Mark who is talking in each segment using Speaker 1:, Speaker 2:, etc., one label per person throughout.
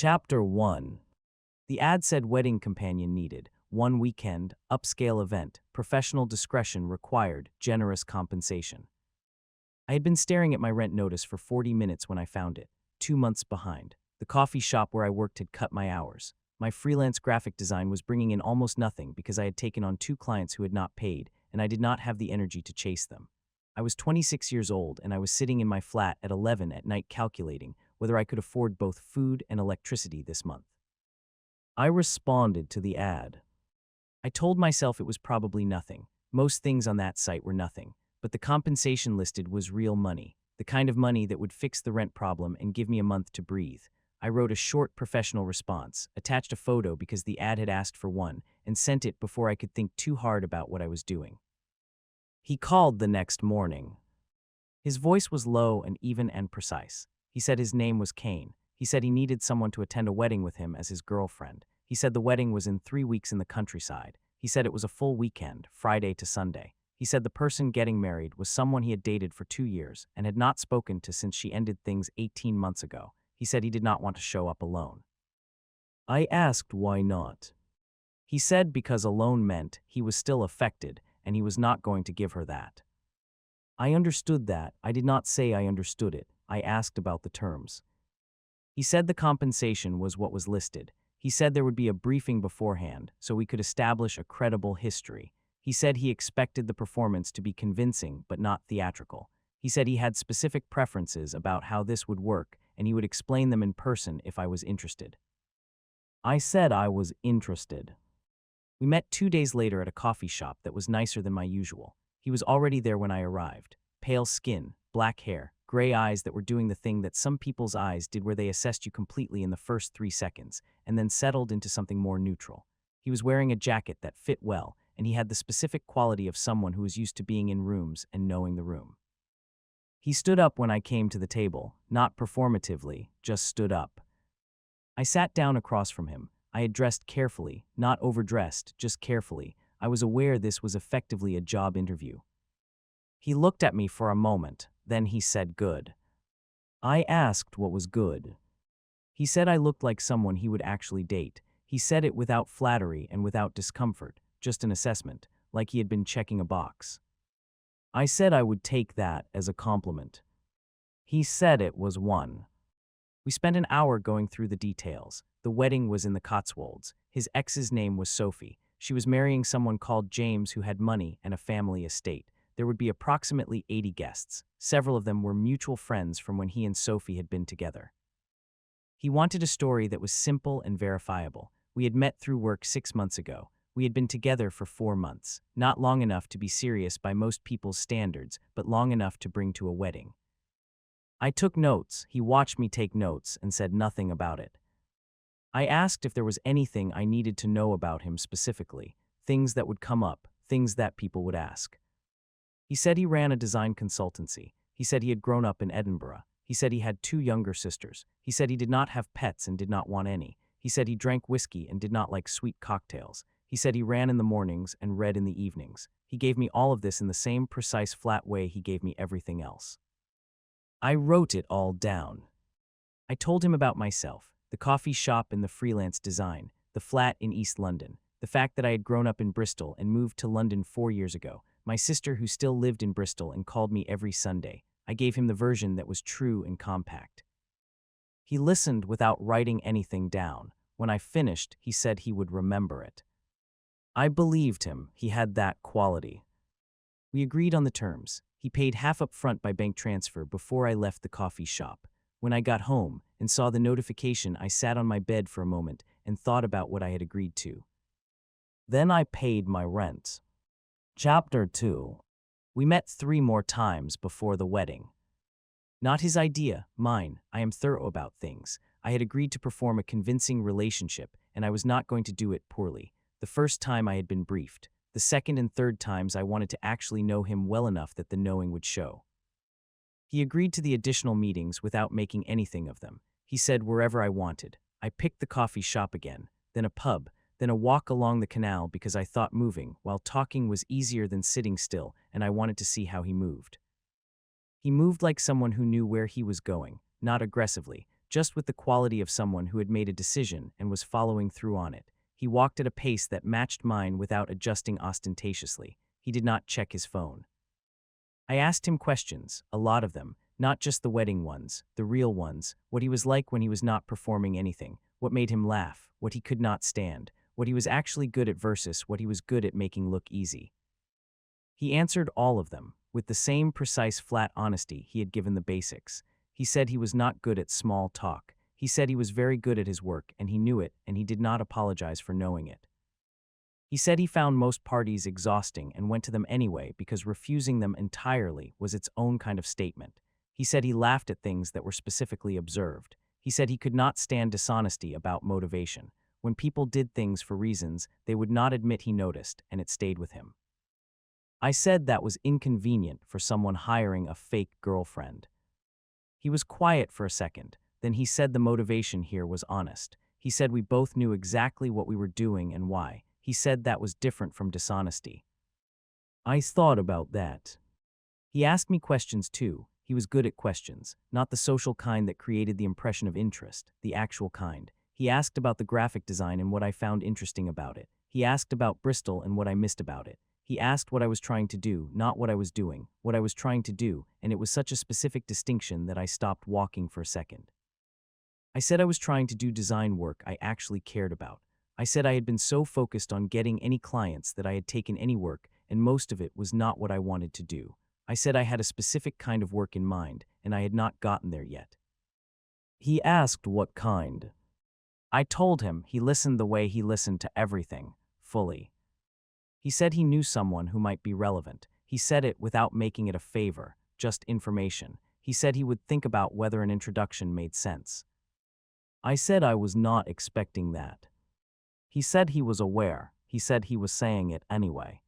Speaker 1: Chapter 1. The ad said wedding companion needed, 1 weekend, upscale event, professional discretion required, generous compensation. I had been staring at my rent notice for 40 minutes when I found it, 2 months behind. The coffee shop where I worked had cut my hours. My freelance graphic design was bringing in almost nothing because I had taken on 2 clients who had not paid, and I did not have the energy to chase them. I was 26 years old, and I was sitting in my flat at 11 at night calculating whether I could afford both food and electricity this month. I responded to the ad. I told myself it was probably nothing. Most things on that site were nothing, but the compensation listed was real money, the kind of money that would fix the rent problem and give me a month to breathe. I wrote a short professional response, attached a photo because the ad had asked for one, and sent it before I could think too hard about what I was doing. He called the next morning. His voice was low and even and precise. He said his name was Cain. He said he needed someone to attend a wedding with him as his girlfriend. He said the wedding was in 3 weeks in the countryside. He said it was a full weekend, Friday to Sunday. He said the person getting married was someone he had dated for 2 years and had not spoken to since she ended things 18 months ago. He said he did not want to show up alone. I asked why not. He said because alone meant he was still affected and he was not going to give her that. I understood that. I did not say I understood it. I asked about the terms. He said the compensation was what was listed. He said there would be a briefing beforehand so we could establish a credible history. He said he expected the performance to be convincing but not theatrical. He said he had specific preferences about how this would work and he would explain them in person if I was interested. I said I was interested. We met 2 days later at a coffee shop that was nicer than my usual. He was already there when I arrived. Pale skin, black hair, gray eyes that were doing the thing that some people's eyes did where they assessed you completely in the first 3 seconds and then settled into something more neutral. He was wearing a jacket that fit well, and he had the specific quality of someone who was used to being in rooms and knowing the room. He stood up when I came to the table, not performatively, just stood up. I sat down across from him. I had dressed carefully, not overdressed, just carefully. I was aware this was effectively a job interview. He looked at me for a moment, then he said good. I asked what was good. He said I looked like someone he would actually date. He said it without flattery and without discomfort, just an assessment, like he had been checking a box. I said I would take that as a compliment. He said it was one. We spent an hour going through the details. The wedding was in the Cotswolds. His ex's name was Sophie. She was marrying someone called James who had money and a family estate. There would be approximately 80 guests. Several of them were mutual friends from when he and Sophie had been together. He wanted a story that was simple and verifiable. We had met through work 6 months ago. We had been together for 4 months, not long enough to be serious by most people's standards, but long enough to bring to a wedding. I took notes. He watched me take notes and said nothing about it. I asked if there was anything I needed to know about him specifically, things that would come up, things that people would ask. He said he ran a design consultancy. He said he had grown up in Edinburgh. He said he had 2 younger sisters. He said he did not have pets and did not want any. He said he drank whiskey and did not like sweet cocktails. He said he ran in the mornings and read in the evenings. He gave me all of this in the same precise flat way he gave me everything else. I wrote it all down. I told him about myself, the coffee shop and the freelance design, the flat in East London, the fact that I had grown up in Bristol and moved to London 4 years ago, my sister who still lived in Bristol and called me every Sunday. I gave him the version that was true and compact. He listened without writing anything down. When I finished, he said he would remember it. I believed him. He had that quality. We agreed on the terms. He paid half up front by bank transfer before I left the coffee shop. When I got home and saw the notification, I sat on my bed for a moment and thought about what I had agreed to. Then I paid my rent. Chapter 2. We met 3 more times before the wedding. Not his idea, mine. I am thorough about things. I had agreed to perform a convincing relationship, and I was not going to do it poorly. The first time I had been briefed. The second and third times I wanted to actually know him well enough that the knowing would show. He agreed to the additional meetings without making anything of them. He said wherever I wanted. I picked the coffee shop again, then a pub, then a walk along the canal because I thought moving while talking was easier than sitting still, and I wanted to see how he moved. He moved like someone who knew where he was going, not aggressively, just with the quality of someone who had made a decision and was following through on it. He walked at a pace that matched mine without adjusting ostentatiously. He did not check his phone. I asked him questions, a lot of them, not just the wedding ones, the real ones, what he was like when he was not performing anything, what made him laugh, what he could not stand, what he was actually good at versus what he was good at making look easy. He answered all of them, with the same precise flat honesty he had given the basics. He said he was not good at small talk. He said he was very good at his work and he knew it and he did not apologize for knowing it. He said he found most parties exhausting and went to them anyway because refusing them entirely was its own kind of statement. He said he laughed at things that were specifically observed. He said he could not stand dishonesty about motivation. When people did things for reasons they would not admit he noticed, and it stayed with him. I said that was inconvenient for someone hiring a fake girlfriend. He was quiet for a second, then he said the motivation here was honest. He said we both knew exactly what we were doing and why. He said that was different from dishonesty. I thought about that. He asked me questions too. He was good at questions, not the social kind that created the impression of interest, the actual kind. He asked about the graphic design and what I found interesting about it. He asked about Bristol and what I missed about it. He asked what I was trying to do, not what I was doing, what I was trying to do, and it was such a specific distinction that I stopped walking for a second. I said I was trying to do design work I actually cared about. I said I had been so focused on getting any clients that I had taken any work, and most of it was not what I wanted to do. I said I had a specific kind of work in mind, and I had not gotten there yet. He asked what kind. I told him. He listened the way he listened to everything, fully. He said he knew someone who might be relevant. He said it without making it a favor, just information. He said he would think about whether an introduction made sense. I said I was not expecting that. He said he was aware. He said he was saying it anyway.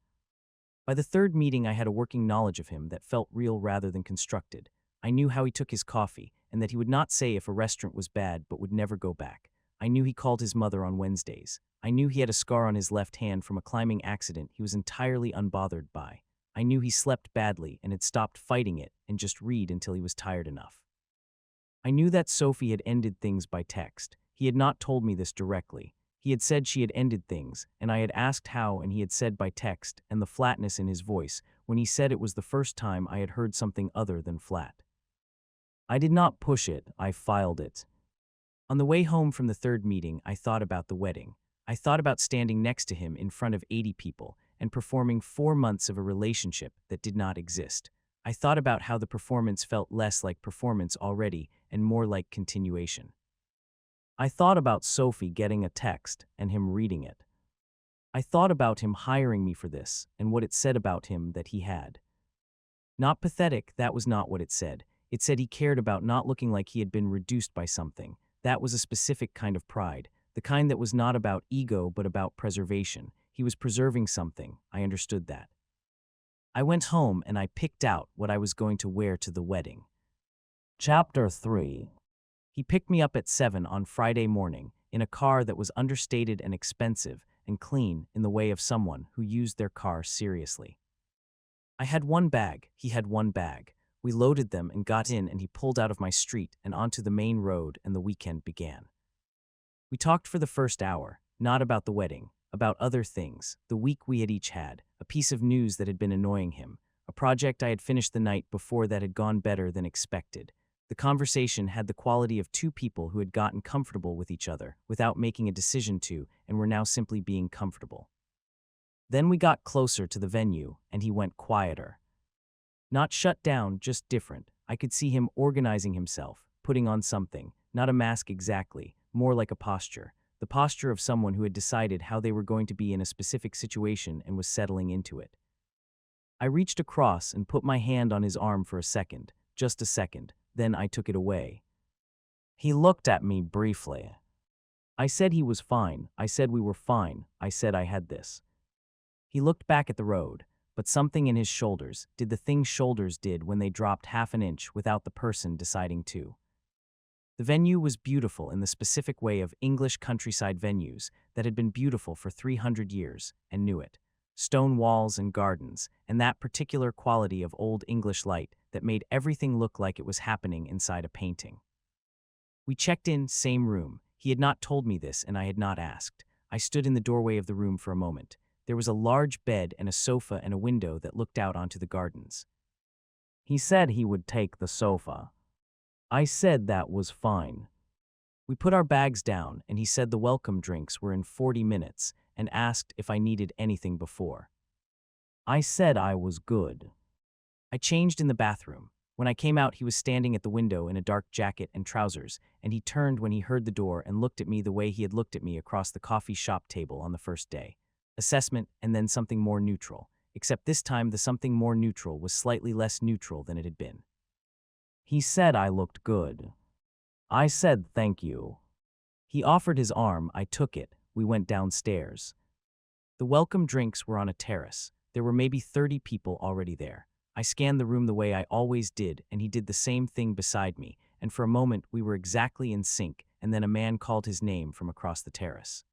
Speaker 1: By the third meeting, I had a working knowledge of him that felt real rather than constructed. I knew how he took his coffee, and that he would not say if a restaurant was bad but would never go back. I knew he called his mother on Wednesdays. I knew he had a scar on his left hand from a climbing accident he was entirely unbothered by. I knew he slept badly and had stopped fighting it and just read until he was tired enough. I knew that Sophie had ended things by text. He had not told me this directly. He had said she had ended things, and I had asked how, and he had said by text, and the flatness in his voice when he said it was the first time I had heard something other than flat. I did not push it, I filed it. On the way home from the third meeting, I thought about the wedding. I thought about standing next to him in front of 80 people and performing 4 months of a relationship that did not exist. I thought about how the performance felt less like performance already and more like continuation. I thought about Sophie getting a text and him reading it. I thought about him hiring me for this and what it said about him that he had. Not pathetic, that was not what it said. It said he cared about not looking like he had been reduced by something. That was a specific kind of pride, the kind that was not about ego but about preservation. He was preserving something, I understood that. I went home and I picked out what I was going to wear to the wedding. Chapter 3. He picked me up at 7 on Friday morning in a car that was understated and expensive and clean in the way of someone who used their car seriously. I had one bag, he had one bag. We loaded them and got in and he pulled out of my street and onto the main road and the weekend began. We talked for the first hour, not about the wedding, about other things, the week we had each had, a piece of news that had been annoying him, a project I had finished the night before that had gone better than expected. The conversation had the quality of two people who had gotten comfortable with each other without making a decision to and were now simply being comfortable. Then we got closer to the venue and he went quieter. Not shut down, just different. I could see him organizing himself, putting on something, not a mask exactly, more like a posture, the posture of someone who had decided how they were going to be in a specific situation and was settling into it. I reached across and put my hand on his arm for a second, just a second, then I took it away. He looked at me briefly. I said he was fine, I said we were fine, I said I had this. He looked back at the road, but something in his shoulders did the thing shoulders did when they dropped half an inch without the person deciding to. The venue was beautiful in the specific way of English countryside venues that had been beautiful for 300 years and knew it. Stone walls and gardens, and that particular quality of old English light that made everything look like it was happening inside a painting. We checked in, same room. He had not told me this, and I had not asked. I stood in the doorway of the room for a moment. There was a large bed and a sofa and a window that looked out onto the gardens. He said he would take the sofa. I said that was fine. We put our bags down, and he said the welcome drinks were in 40 minutes and asked if I needed anything before. I said I was good. I changed in the bathroom. When I came out, he was standing at the window in a dark jacket and trousers, and he turned when he heard the door and looked at me the way he had looked at me across the coffee shop table on the first day. Assessment and then something more neutral, except this time the something more neutral was slightly less neutral than it had been. He said I looked good. I said thank you. He offered his arm, I took it. We went downstairs. The welcome drinks were on a terrace. There were maybe 30 people already there. I scanned the room the way I always did, and he did the same thing beside me, and for a moment we were exactly in sync, and then a man called his name from across the terrace.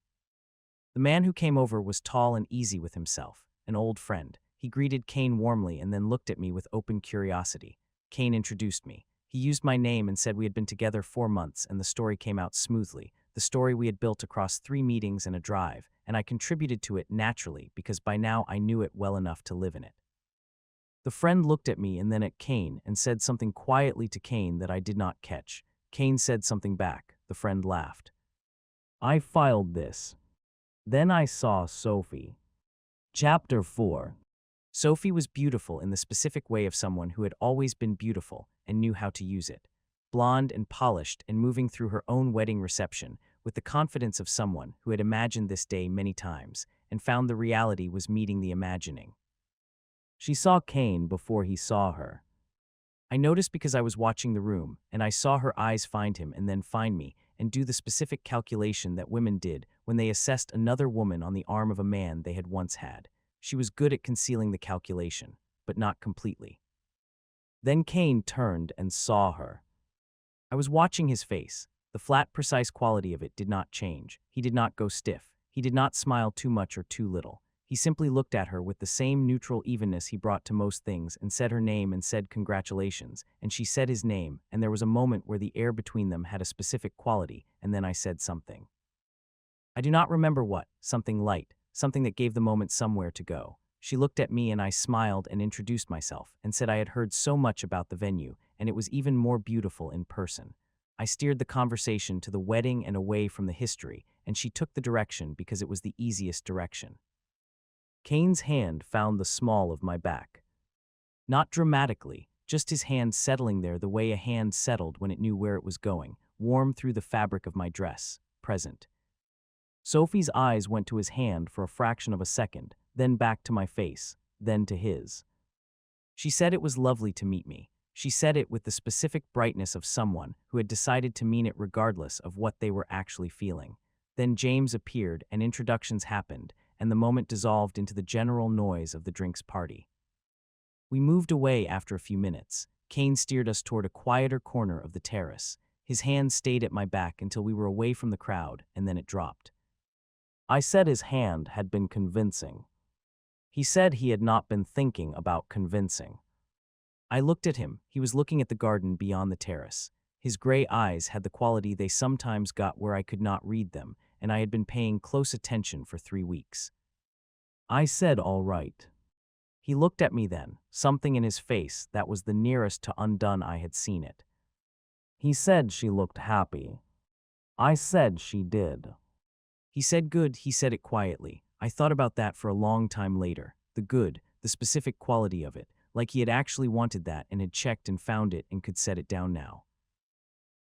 Speaker 1: The man who came over was tall and easy with himself, an old friend. He greeted Cain warmly and then looked at me with open curiosity. Cain introduced me. He used my name and said we had been together 4 months, and the story came out smoothly, the story we had built across 3 meetings and a drive, and I contributed to it naturally because by now I knew it well enough to live in it. The friend looked at me and then at Cain and said something quietly to Cain that I did not catch. Cain said something back. The friend laughed. I filed this. Then I saw Sophie. Chapter 4. Sophie was beautiful in the specific way of someone who had always been beautiful and knew how to use it. Blonde and polished and moving through her own wedding reception with the confidence of someone who had imagined this day many times and found the reality was meeting the imagining. She saw Cain before he saw her. I noticed because I was watching the room, and I saw her eyes find him and then find me and do the specific calculation that women did when they assessed another woman on the arm of a man they had once had. She was good at concealing the calculation, but not completely. Then Cain turned and saw her. I was watching his face. The flat, precise quality of it did not change. He did not go stiff. He did not smile too much or too little. He simply looked at her with the same neutral evenness he brought to most things and said her name and said congratulations, and she said his name, and there was a moment where the air between them had a specific quality, and then I said something. I do not remember what, something light, something that gave the moment somewhere to go. She looked at me and I smiled and introduced myself and said I had heard so much about the venue, and it was even more beautiful in person. I steered the conversation to the wedding and away from the history, and she took the direction because it was the easiest direction. Cain's hand found the small of my back. Not dramatically, just his hand settling there the way a hand settled when it knew where it was going, warm through the fabric of my dress, present. Sophie's eyes went to his hand for a fraction of a second, then back to my face, then to his. She said it was lovely to meet me. She said it with the specific brightness of someone who had decided to mean it regardless of what they were actually feeling. Then James appeared and introductions happened, and the moment dissolved into the general noise of the drinks party. We moved away after a few minutes. Cain steered us toward a quieter corner of the terrace. His hand stayed at my back until we were away from the crowd, and then it dropped. I said his hand had been convincing. He said he had not been thinking about convincing. I looked at him. He was looking at the garden beyond the terrace. His gray eyes had the quality they sometimes got where I could not read them, and I had been paying close attention for 3 weeks. I said all right. He looked at me then, something in his face that was the nearest to undone I had seen it. He said she looked happy. I said she did. He said good, he said it quietly. I thought about that for a long time later. The good, the specific quality of it, like he had actually wanted that and had checked and found it and could set it down now.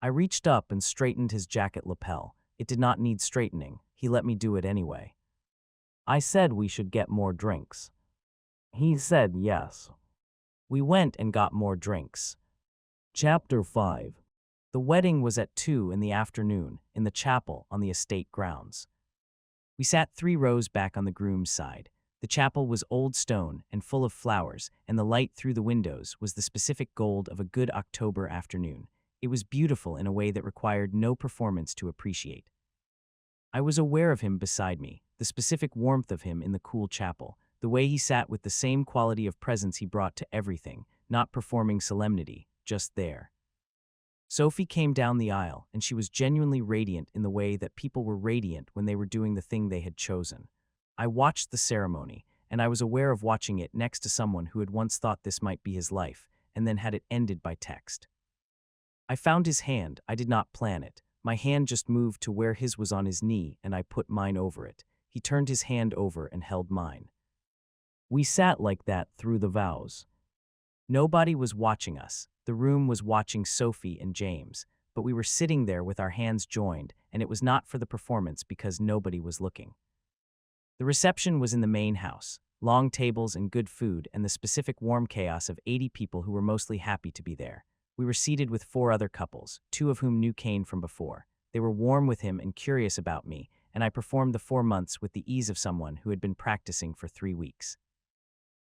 Speaker 1: I reached up and straightened his jacket lapel. It did not need straightening. He let me do it anyway. I said we should get more drinks. He said yes. We went and got more drinks. Chapter 5. The wedding was at 2 in the afternoon in the chapel on the estate grounds. We sat 3 rows back on the groom's side. The chapel was old stone and full of flowers, and the light through the windows was the specific gold of a good October afternoon. It was beautiful in a way that required no performance to appreciate. I was aware of him beside me, the specific warmth of him in the cool chapel, the way he sat with the same quality of presence he brought to everything, not performing solemnity, just there. Sophie came down the aisle, and she was genuinely radiant in the way that people were radiant when they were doing the thing they had chosen. I watched the ceremony, and I was aware of watching it next to someone who had once thought this might be his life, and then had it ended by text. I found his hand. I did not plan it. My hand just moved to where his was on his knee, and I put mine over it. He turned his hand over and held mine. We sat like that through the vows. Nobody was watching us. The room was watching Sophie and James, but we were sitting there with our hands joined, and it was not for the performance because nobody was looking. The reception was in the main house, long tables and good food, and the specific warm chaos of 80 people who were mostly happy to be there. We were seated with 4 other couples, 2 of whom knew Cain from before. They were warm with him and curious about me, and I performed the 4 months with the ease of someone who had been practicing for 3 weeks.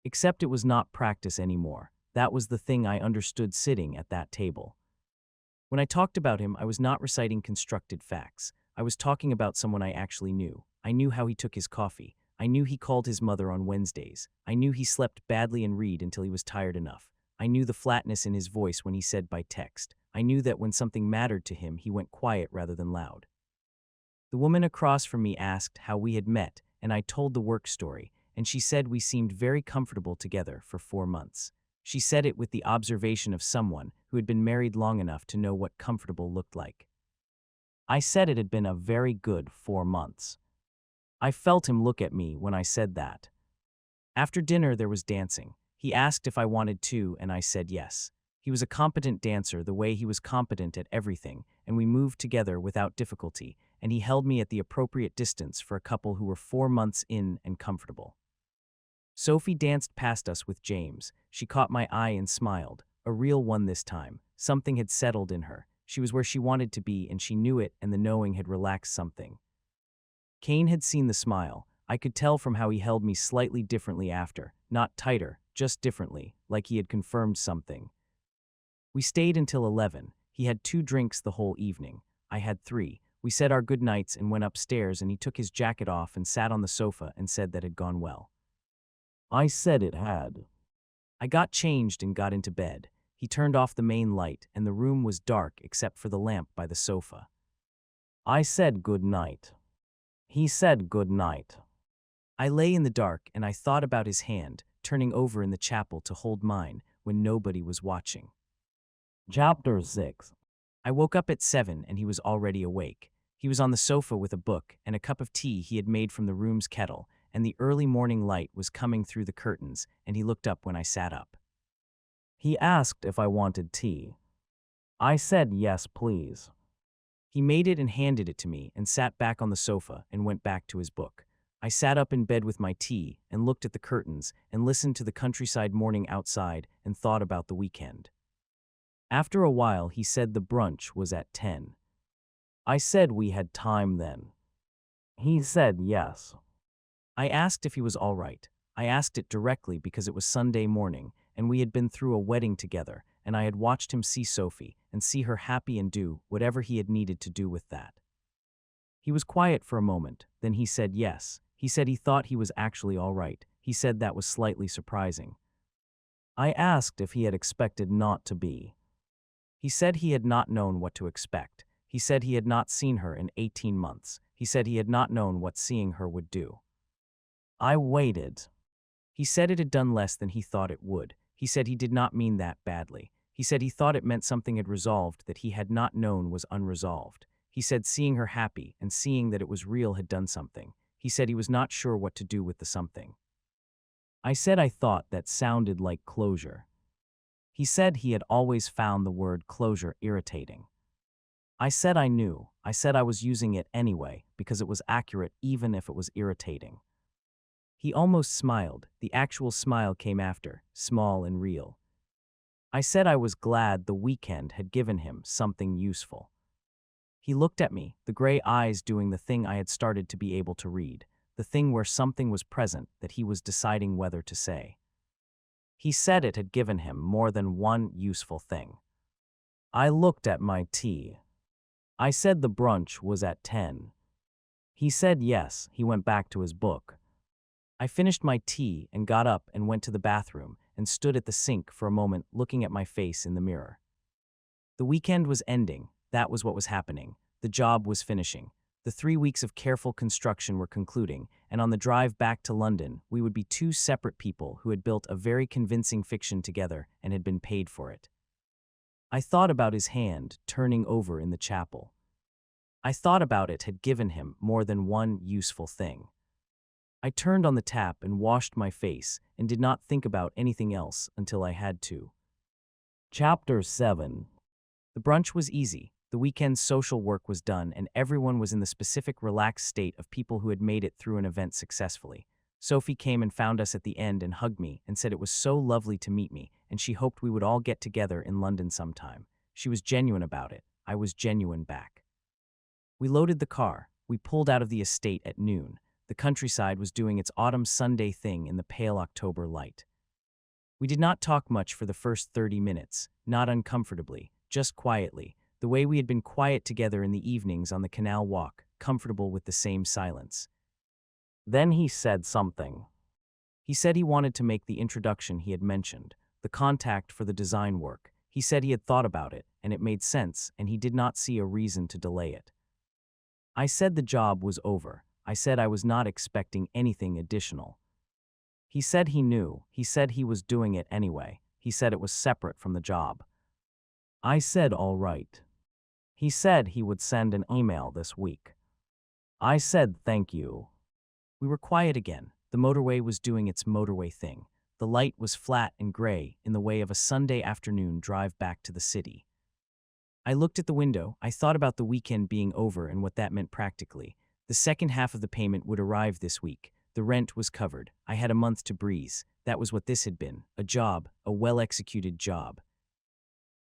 Speaker 1: Except it was not practice anymore. That was the thing I understood sitting at that table. When I talked about him, I was not reciting constructed facts. I was talking about someone I actually knew. I knew how he took his coffee. I knew he called his mother on Wednesdays. I knew he slept badly and read until he was tired enough. I knew the flatness in his voice when he said by text. I knew that when something mattered to him, he went quiet rather than loud. The woman across from me asked how we had met, and I told the work story, and she said we seemed very comfortable together for 4 months. She said it with the observation of someone who had been married long enough to know what comfortable looked like. I said it had been a very good 4 months. I felt him look at me when I said that. After dinner, there was dancing. He asked if I wanted to, and I said yes. He was a competent dancer the way he was competent at everything, and we moved together without difficulty, and he held me at the appropriate distance for a couple who were 4 months in and comfortable. Sophie danced past us with James. She caught my eye and smiled. A real one this time. Something had settled in her. She was where she wanted to be, and she knew it, and the knowing had relaxed something. Cain had seen the smile. I could tell from how he held me slightly differently after. Not tighter, just differently, like he had confirmed something. We stayed until 11. He had 2 drinks the whole evening. I had 3. We said our good nights and went upstairs, and he took his jacket off and sat on the sofa and said that had gone well. I said it had. I got changed and got into bed. He turned off the main light, and the room was dark except for the lamp by the sofa. I said good night. He said good night. I lay in the dark, and I thought about his hand, turning over in the chapel to hold mine when nobody was watching. Chapter 6. I woke up at 7, and he was already awake. He was on the sofa with a book and a cup of tea he had made from the room's kettle, and the early morning light was coming through the curtains, and he looked up when I sat up. He asked if I wanted tea. I said yes, please. He made it and handed it to me and sat back on the sofa and went back to his book. I sat up in bed with my tea and looked at the curtains and listened to the countryside morning outside and thought about the weekend. After a while, he said the brunch was at 10. I said we had time then. He said yes. I asked if he was all right. I asked it directly because it was Sunday morning, and we had been through a wedding together, and I had watched him see Sophie and see her happy and do whatever he had needed to do with that. He was quiet for a moment, then he said yes. He said he thought he was actually all right. He said that was slightly surprising. I asked if he had expected not to be. He said he had not known what to expect. He said he had not seen her in 18 months. He said he had not known what seeing her would do. I waited. He said it had done less than he thought it would. He said he did not mean that badly. He said he thought it meant something had resolved that he had not known was unresolved. He said seeing her happy and seeing that it was real had done something. He said he was not sure what to do with the something. I said I thought that sounded like closure. He said he had always found the word closure irritating. I said I knew. I said I was using it anyway because it was accurate even if it was irritating. He almost smiled. The actual smile came after, small and real. I said I was glad the weekend had given him something useful. He looked at me, the gray eyes doing the thing I had started to be able to read, the thing where something was present that he was deciding whether to say. He said it had given him more than one useful thing. I looked at my tea. I said the brunch was at 10. He said yes. He went back to his book. I finished my tea and got up and went to the bathroom and stood at the sink for a moment looking at my face in the mirror. The weekend was ending. That was what was happening. The job was finishing. The 3 weeks of careful construction were concluding, and on the drive back to London, we would be two separate people who had built a very convincing fiction together and had been paid for it. I thought about his hand turning over in the chapel. I thought about it had given him more than one useful thing. I turned on the tap and washed my face and did not think about anything else until I had to. Chapter 7. The brunch was easy. The weekend's social work was done, and everyone was in the specific relaxed state of people who had made it through an event successfully. Sophie came and found us at the end and hugged me and said it was so lovely to meet me, and she hoped we would all get together in London sometime. She was genuine about it. I was genuine back. We loaded the car. We pulled out of the estate at noon. The countryside was doing its autumn Sunday thing in the pale October light. We did not talk much for the first 30 minutes, not uncomfortably, just quietly, the way we had been quiet together in the evenings on the canal walk, comfortable with the same silence. Then he said something. He said he wanted to make the introduction he had mentioned, the contact for the design work. He said he had thought about it, and it made sense, and he did not see a reason to delay it. I said the job was over. I said I was not expecting anything additional. He said he knew. He said he was doing it anyway. He said it was separate from the job. I said all right. He said he would send an email this week. I said thank you. We were quiet again. The motorway was doing its motorway thing. The light was flat and gray in the way of a Sunday afternoon drive back to the city. I looked at the window. I thought about the weekend being over and what that meant practically. The second half of the payment would arrive this week. The rent was covered. I had a month to breathe. That was what this had been. A job, a well-executed job.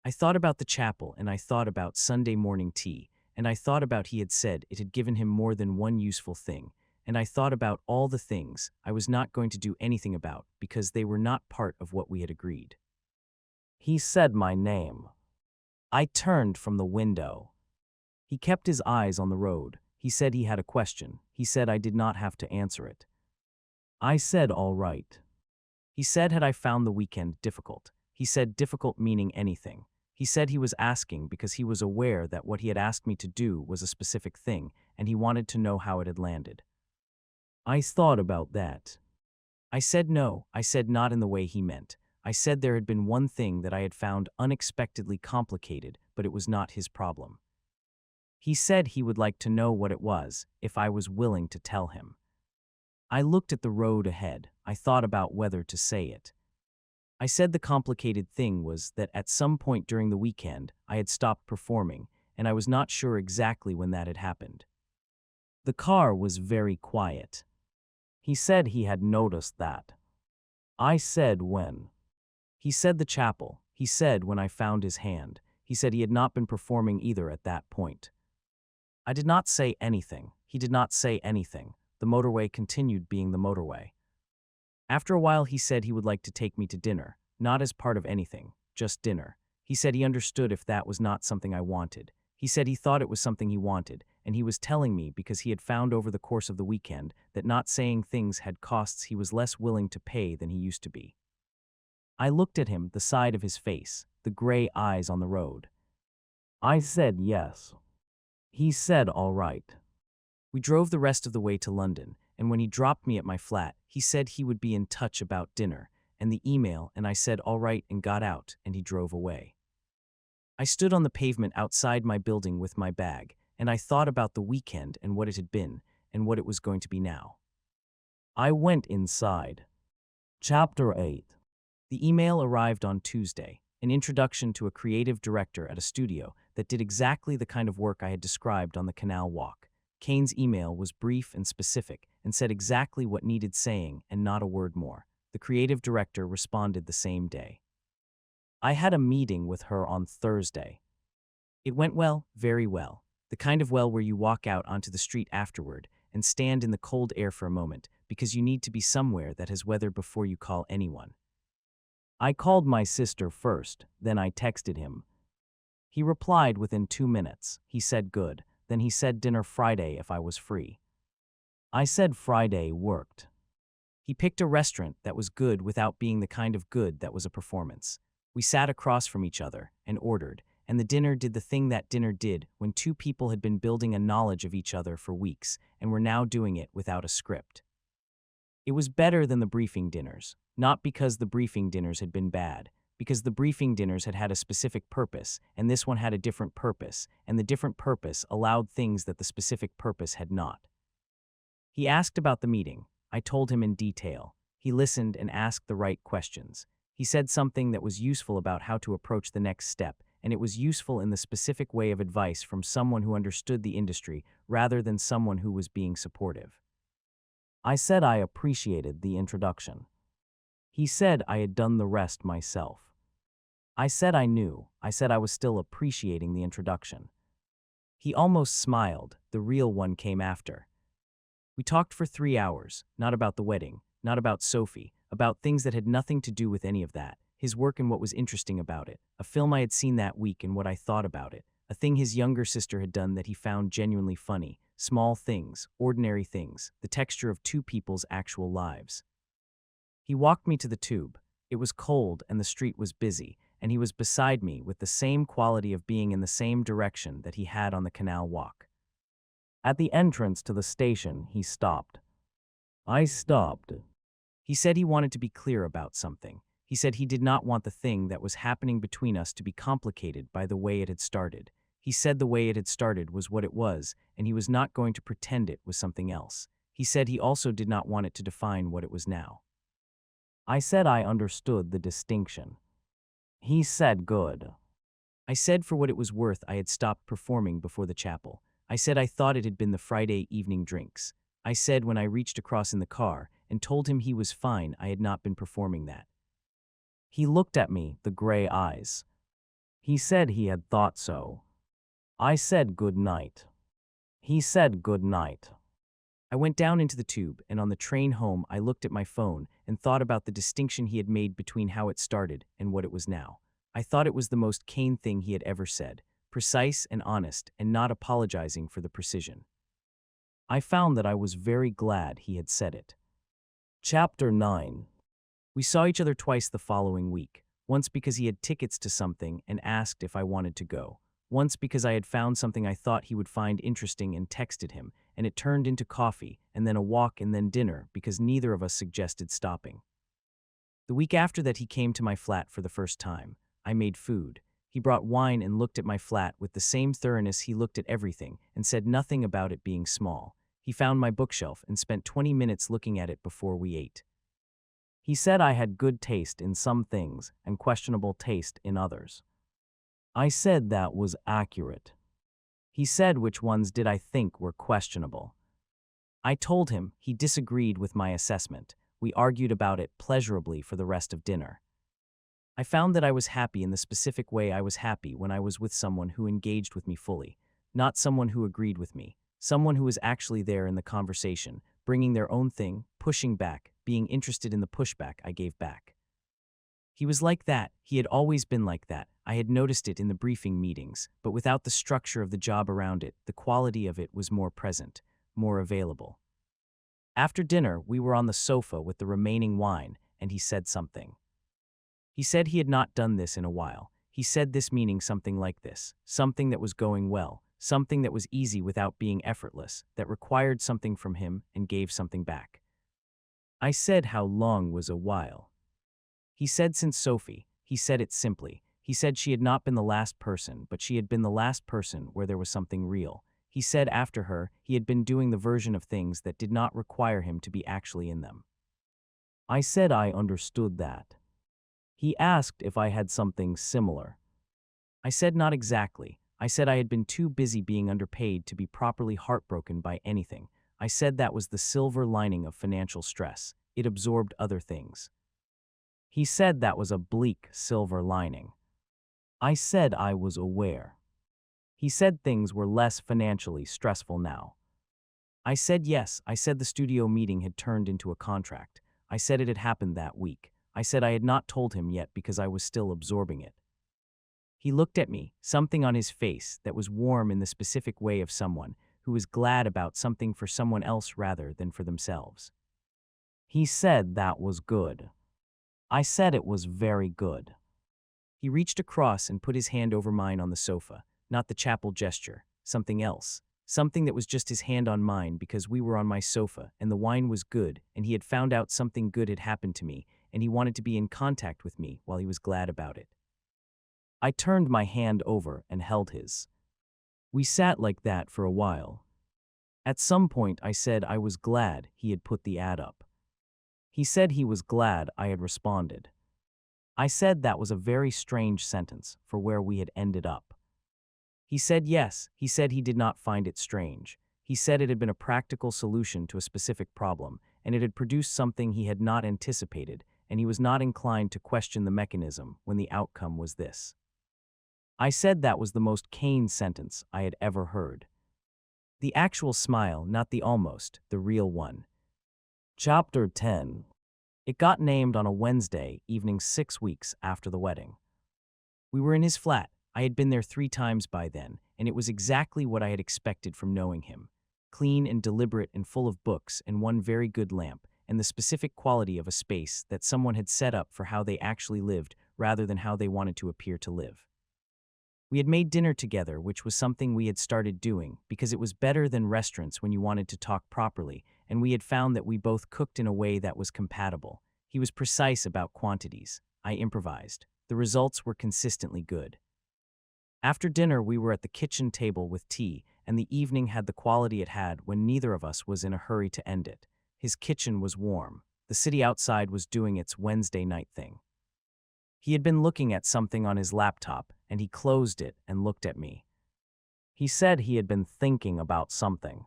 Speaker 1: I thought about the chapel, and I thought about Sunday morning tea, and I thought about he had said it had given him more than one useful thing, and I thought about all the things I was not going to do anything about because they were not part of what we had agreed. He said my name. I turned from the window. He kept his eyes on the road. He said he had a question. He said I did not have to answer it. I said all right. He said had I found the weekend difficult. He said difficult meaning anything. He said he was asking because he was aware that what he had asked me to do was a specific thing, and he wanted to know how it had landed. I thought about that. I said no. I said not in the way he meant. I said there had been one thing that I had found unexpectedly complicated, but it was not his problem. He said he would like to know what it was, if I was willing to tell him. I looked at the road ahead. I thought about whether to say it. I said the complicated thing was that at some point during the weekend, I had stopped performing, and I was not sure exactly when that had happened. The car was very quiet. He said he had noticed that. I said when. He said the chapel. He said when I found his hand. He said he had not been performing either at that point. I did not say anything. He did not say anything. The motorway continued being the motorway. After a while, he said he would like to take me to dinner, not as part of anything, just dinner. He said he understood if that was not something I wanted. He said he thought it was something he wanted, and he was telling me because he had found over the course of the weekend that not saying things had costs he was less willing to pay than he used to be. I looked at him, the side of his face, the gray eyes on the road. I said yes. He said all right. We drove the rest of the way to London, and when he dropped me at my flat, he said he would be in touch about dinner and the email, and I said all right and got out, and he drove away. I stood on the pavement outside my building with my bag, and I thought about the weekend and what it had been and what it was going to be now. I went inside. Chapter 8. The email arrived on Tuesday, an introduction to a creative director at a studio that did exactly the kind of work I had described on the canal walk. Cain's email was brief and specific and said exactly what needed saying and not a word more. The creative director responded the same day. I had a meeting with her on Thursday. It went well, very well. The kind of well where you walk out onto the street afterward and stand in the cold air for a moment because you need to be somewhere that has weather before you call anyone. I called my sister first, then I texted him. He replied within 2 minutes. He said good. Then he said dinner Friday if I was free. I said Friday worked. He picked a restaurant that was good without being the kind of good that was a performance. We sat across from each other and ordered, and the dinner did the thing that dinner did when two people had been building a knowledge of each other for weeks and were now doing it without a script. It was better than the briefing dinners, not because the briefing dinners had been bad, because the briefing dinners had had a specific purpose, and this one had a different purpose, and the different purpose allowed things that the specific purpose had not. He asked about the meeting. I told him in detail. He listened and asked the right questions. He said something that was useful about how to approach the next step, and it was useful in the specific way of advice from someone who understood the industry rather than someone who was being supportive. I said I appreciated the introduction. He said I had done the rest myself. I said I knew. I said I was still appreciating the introduction. He almost smiled. The real one came after. We talked for 3 hours, not about the wedding, not about Sophie, about things that had nothing to do with any of that, his work and what was interesting about it, a film I had seen that week and what I thought about it, a thing his younger sister had done that he found genuinely funny, small things, ordinary things, the texture of two people's actual lives. He walked me to the tube. It was cold and the street was busy, and he was beside me with the same quality of being in the same direction that he had on the canal walk. At the entrance to the station, he stopped. I stopped. He said he wanted to be clear about something. He said he did not want the thing that was happening between us to be complicated by the way it had started. He said the way it had started was what it was, and he was not going to pretend it was something else. He said he also did not want it to define what it was now. I said I understood the distinction. He said good. I said for what it was worth I had stopped performing before the chapel. I said I thought it had been the Friday evening drinks. I said when I reached across in the car and told him he was fine I had not been performing that. He looked at me, the gray eyes. He said he had thought so. I said good night. He said good night. I went down into the tube, and on the train home I looked at my phone and thought about the distinction he had made between how it started and what it was now. I thought it was the most Cain thing he had ever said, precise and honest and not apologizing for the precision. I found that I was very glad he had said it. Chapter 9. We saw each other twice the following week, once because he had tickets to something and asked if I wanted to go, once because I had found something I thought he would find interesting and texted him, and it turned into coffee, and then a walk and then dinner because neither of us suggested stopping. The week after that he came to my flat for the first time. I made food. He brought wine and looked at my flat with the same thoroughness he looked at everything and said nothing about it being small. He found my bookshelf and spent 20 minutes looking at it before we ate. He said I had good taste in some things and questionable taste in others. I said that was accurate. He said which ones did I think were questionable. I told him he disagreed with my assessment. We argued about it pleasurably for the rest of dinner. I found that I was happy in the specific way I was happy when I was with someone who engaged with me fully, not someone who agreed with me, someone who was actually there in the conversation, bringing their own thing, pushing back, being interested in the pushback I gave back. He was like that. He had always been like that. I had noticed it in the briefing meetings, but without the structure of the job around it, the quality of it was more present, more available. After dinner, we were on the sofa with the remaining wine, and he said something. He said he had not done this in a while. He said this meaning something like this, something that was going well, something that was easy without being effortless, that required something from him and gave something back. I said how long was a while. He said since Sophie. He said it simply. He said she had not been the last person, but she had been the last person where there was something real. He said after her, he had been doing the version of things that did not require him to be actually in them. I said I understood that. He asked if I had something similar. I said not exactly. I said I had been too busy being underpaid to be properly heartbroken by anything. I said that was the silver lining of financial stress. It absorbed other things. He said that was a bleak silver lining. I said I was aware. He said things were less financially stressful now. I said yes. I said the studio meeting had turned into a contract. I said it had happened that week. I said I had not told him yet because I was still absorbing it. He looked at me, something on his face that was warm in the specific way of someone who was glad about something for someone else rather than for themselves. He said that was good. I said it was very good. He reached across and put his hand over mine on the sofa, not the chapel gesture, something else. Something that was just his hand on mine because we were on my sofa and the wine was good and he had found out something good had happened to me and he wanted to be in contact with me while he was glad about it. I turned my hand over and held his. We sat like that for a while. At some point I said I was glad he had put the ad up. He said he was glad I had responded. I said that was a very strange sentence for where we had ended up. He said yes, he said he did not find it strange. He said it had been a practical solution to a specific problem, and it had produced something he had not anticipated, and he was not inclined to question the mechanism when the outcome was this. I said that was the most Cain sentence I had ever heard. The actual smile, not the almost, the real one. Chapter 10. It got named on a Wednesday evening 6 weeks after the wedding. We were in his flat. I had been there 3 times by then, and it was exactly what I had expected from knowing him. Clean and deliberate and full of books and one very good lamp, and the specific quality of a space that someone had set up for how they actually lived rather than how they wanted to appear to live. We had made dinner together, which was something we had started doing because it was better than restaurants when you wanted to talk properly, and we had found that we both cooked in a way that was compatible. He was precise about quantities. I improvised. The results were consistently good. After dinner, we were at the kitchen table with tea, and the evening had the quality it had when neither of us was in a hurry to end it. His kitchen was warm. The city outside was doing its Wednesday night thing. He had been looking at something on his laptop, and he closed it and looked at me. He said he had been thinking about something.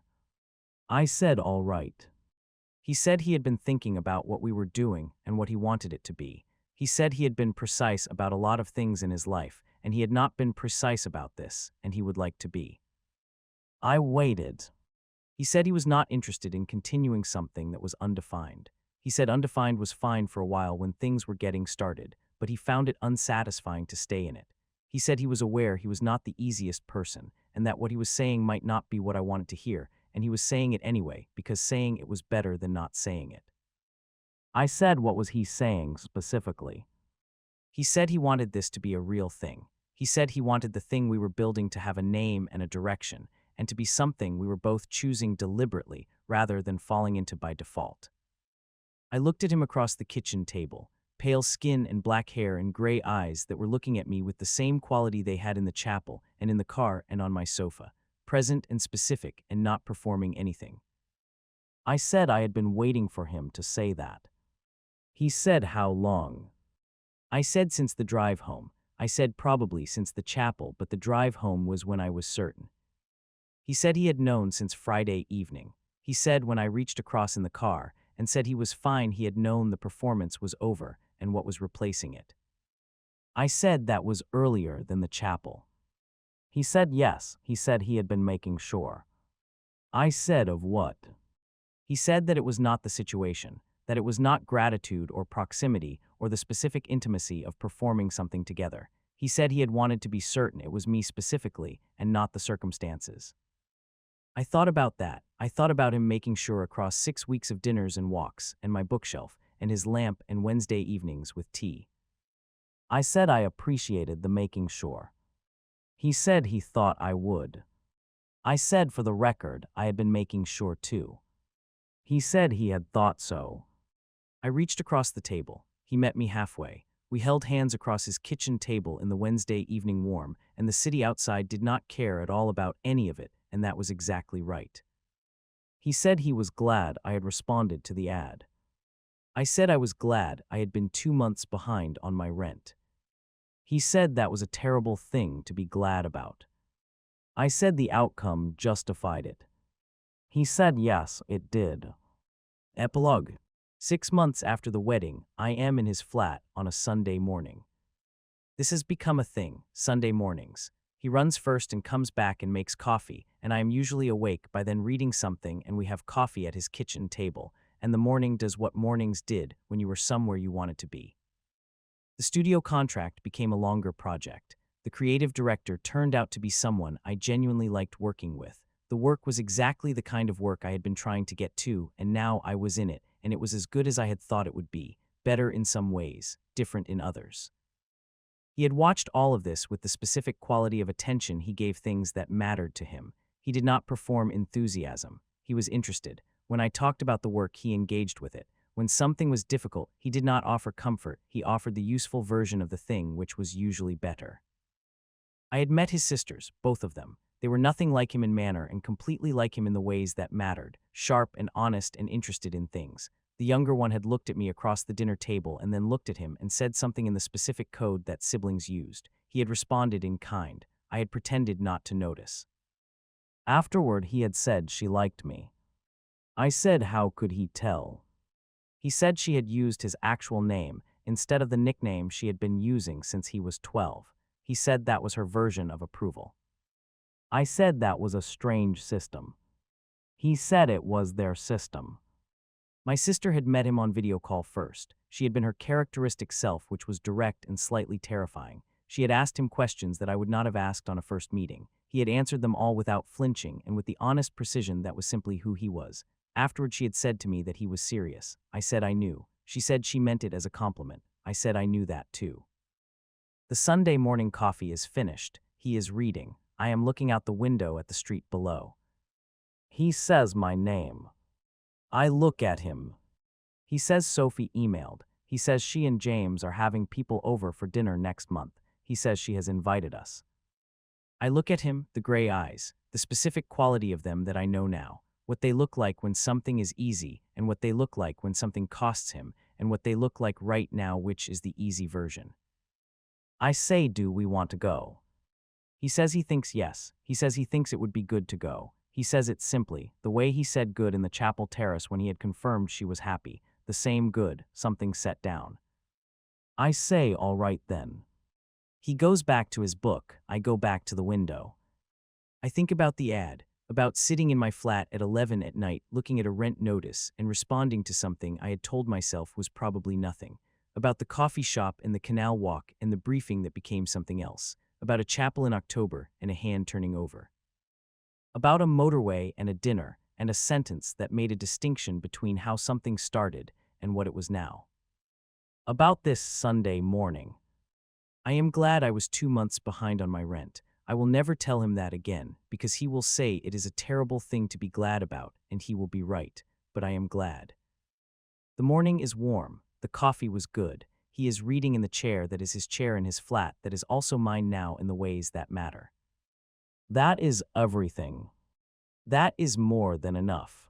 Speaker 1: I said, all right. He said he had been thinking about what we were doing and what he wanted it to be. He said he had been precise about a lot of things in his life, and he had not been precise about this, and he would like to be. I waited. He said he was not interested in continuing something that was undefined. He said undefined was fine for a while when things were getting started, but he found it unsatisfying to stay in it. He said he was aware he was not the easiest person, and that what he was saying might not be what I wanted to hear, and he was saying it anyway because saying it was better than not saying it. I said, what was he saying specifically? He said he wanted this to be a real thing. He said he wanted the thing we were building to have a name and a direction, and to be something we were both choosing deliberately rather than falling into by default. I looked at him across the kitchen table, pale skin and black hair and gray eyes that were looking at me with the same quality they had in the chapel and in the car and on my sofa, present and specific and not performing anything. I said I had been waiting for him to say that. He said, how long? I said since the drive home. I said probably since the chapel, but the drive home was when I was certain. He said he had known since Friday evening. He said when I reached across in the car and said he was fine, he had known the performance was over and what was replacing it. I said that was earlier than the chapel. He said yes. He said he had been making sure. I said of what? He said that it was not the situation, that it was not gratitude or proximity or the specific intimacy of performing something together. He said he had wanted to be certain it was me specifically and not the circumstances. I thought about that. I thought about him making sure across 6 weeks of dinners and walks, and my bookshelf, and his lamp and Wednesday evenings with tea. I said I appreciated the making sure. He said he thought I would. I said for the record I had been making sure too. He said he had thought so. I reached across the table. He met me halfway. We held hands across his kitchen table in the Wednesday evening warm, and the city outside did not care at all about any of it, and that was exactly right. He said he was glad I had responded to the ad. I said I was glad I had been 2 months behind on my rent. He said that was a terrible thing to be glad about. I said the outcome justified it. He said yes, it did. Epilogue. 6 months after the wedding, I am in his flat on a Sunday morning. This has become a thing, Sunday mornings. He runs first and comes back and makes coffee, and I am usually awake by then reading something, and we have coffee at his kitchen table, and the morning does what mornings did when you were somewhere you wanted to be. The studio contract became a longer project. The creative director turned out to be someone I genuinely liked working with. The work was exactly the kind of work I had been trying to get to, and now I was in it, and it was as good as I had thought it would be, better in some ways, different in others. He had watched all of this with the specific quality of attention he gave things that mattered to him. He did not perform enthusiasm. He was interested. When I talked about the work, he engaged with it. When something was difficult, he did not offer comfort. He offered the useful version of the thing, which was usually better. I had met his sisters, both of them. They were nothing like him in manner and completely like him in the ways that mattered, sharp and honest and interested in things. The younger one had looked at me across the dinner table and then looked at him and said something in the specific code that siblings used. He had responded in kind. I had pretended not to notice. Afterward, he had said she liked me. I said, how could he tell? He said she had used his actual name instead of the nickname she had been using since he was 12. He said that was her version of approval. I said that was a strange system. He said it was their system. My sister had met him on video call first. She had been her characteristic self, which was direct and slightly terrifying. She had asked him questions that I would not have asked on a first meeting. He had answered them all without flinching and with the honest precision that was simply who he was. Afterward, she had said to me that he was serious. I said I knew. She said she meant it as a compliment. I said I knew that too. The Sunday morning coffee is finished. He is reading. I am looking out the window at the street below. He says my name. I look at him. He says Sophie emailed. He says she and James are having people over for dinner next month. He says she has invited us. I look at him, the gray eyes, the specific quality of them that I know now, what they look like when something is easy and what they look like when something costs him and what they look like right now, which is the easy version. I say, do we want to go? He says he thinks yes. He says he thinks it would be good to go. He says it simply, the way he said good in the chapel terrace when he had confirmed she was happy, the same good, something set down. I say, all right then. He goes back to his book. I go back to the window. I think about the ad, about sitting in my flat at 11 at night looking at a rent notice and responding to something I had told myself was probably nothing, about the coffee shop and the canal walk and the briefing that became something else, about a chapel in October and a hand turning over, about a motorway and a dinner and a sentence that made a distinction between how something started and what it was now. About this Sunday morning. I am glad I was 2 months behind on my rent. I will never tell him that again, because he will say it is a terrible thing to be glad about, and he will be right, but I am glad. The morning is warm. The coffee was good. He is reading in the chair that is his chair in his flat that is also mine now in the ways that matter. That is everything. That is more than enough.